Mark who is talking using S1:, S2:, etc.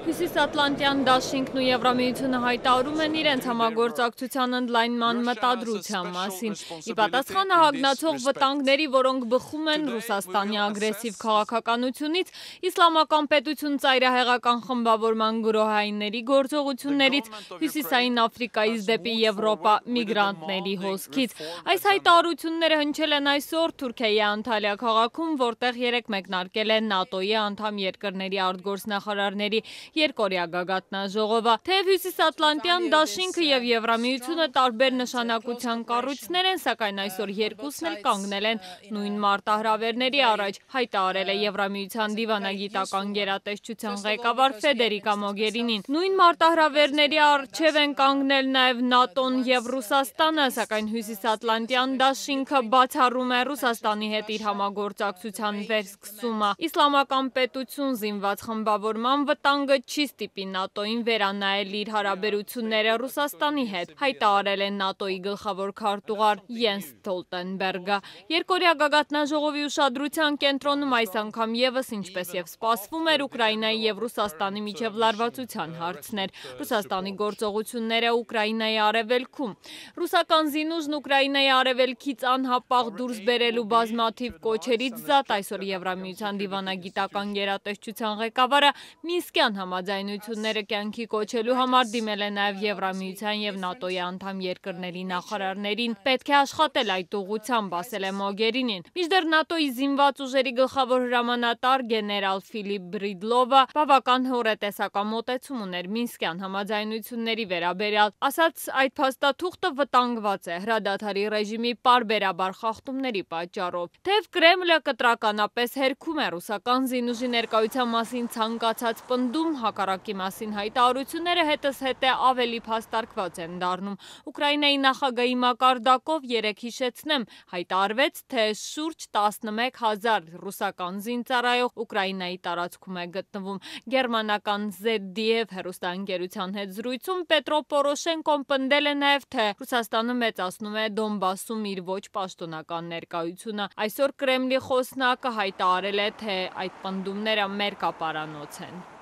S1: Հյուսիսատլանտյան դաշինքն ու Եվրամիությունը հայտարարում են իրենց համագործակցության ընդլայնման մտադրության մասին։ Ի պատասխան հագնացող վտանգների, որոնք բխում են Ռուսաստանի ագրեսիվ քաղաքականությունից, Իսլամական պետություն ծայրահեղական խմբավորման գրոհայինների գործողություններից, Հյուսիսային Աֆրիկայից դեպի Եվրոպա միգրանտների հոսքից։ Այս հայտարարությունները հնչել են այսօր Թուրքիայի Անտալիա քաղաքում, որտեղ երեկ մեկնարկել է ՆԱՏՕ-ի անդամ երկրների արտգործնախարարների երկօրյա գագաթնաժողովը։ Թեև Հյուսիսատլանտյան դաշինքը եւ Եվրամիությունը տարբեր նշանակության կառույցներ են, սակայն այսօր երկուսն էլ կանգնել են նույն մարտահրավերների առաջ, հայտարարել է Եվրամիության դիվանագիտական գերատեսչության ղեկավար Ֆեդերիկա Մոգերինին։ Նույն մարտահրավերների առջև են կանգնել նաեւ ՆԱՏՕ-ն եւ Ռուսաստանը, սակայն Հյուսիսատլանտյան դաշինքը բացառում է Ռուսաստանի հետ իր համագործակցության վերսկսումը։ Իսլամական պետություն զինված խմբավորման վտանգը չի ստիպի ՆԱՏՕ-ին վերանայել իր հարաբերությունները Ռուսաստանի հետ, հայտարարել է ՆԱՏՕ-ի գլխավոր քարտուղար Յենս Ստոլտենբերգը։ Երկօրյա գագաթնաժողովի ուշադրության կենտրոնում այս անգամ եւս, ինչպես եւ սպասվում էր, Ուկրաինայի եւ Ռուսաստանի միջև լարվածության հարցն էր։ Ռուսաստանի գործողությունները Ուկրաինայի արևելքում։ Ռուսական զինուժն Ուկրաինայի արևելքից անհապաղ դուրս բերելու բազմաթիվ կոչերից զատ այսօր Եվրամիության դիվանագիտական գերատեսչության ղեկավարը Մինսկյան համաձայնությունները կյանքի կոչելու համար դիմել է նաև Եվրամիության եւ ՆԱՏՕ-ի անդամ երկրների նախարարներին։ Պետք է աշխատել այդ ուղղությամբ, ասել է Մոգերինին։ Մինչդեռ ՆԱՏՕ-ի զինված ուժերի գլխավոր հրամանատար գեներալ Ֆիլիպ Բրիդլովը բավական հոռետեսական մոտեցում ուներ Մինսկյան համաձայնությունների վերաբերյալ, ասաց այդ փաստաթուղթը վտանգված է հրադադարի ռեժիմի պարբերաբար խախտումների պատճառով։ Թեև Կրեմլը կտրականապես հերքում է ռուսական զինուժի ներկայության մասին ցանկացած պնդում, հակառակի մասին հայտարարությունները հետզհետե ավելի փաստարկված են դառնում։ Ուկրաինայի նախագահի մակարդակով երեկ հիշեցնեմ, հայտարարվեց, թե շուրջ 11,000 ռուսական զինծառայող Ուկրաինայի տարածքում է գտնվում։ Գերմանական ZDF հեռուստաընկերության հետ զրույցում Պետրո Պորոշենկոն պնդել է նաև, թե Ռուսաստանը մեծացնում է Դոնբասում իր ոչ պաշտոնական ներկայությունը։ Այսօր Կրեմլի խոսնակը հայտարարել է, թե այդ պնդումները մերկապարանոց են։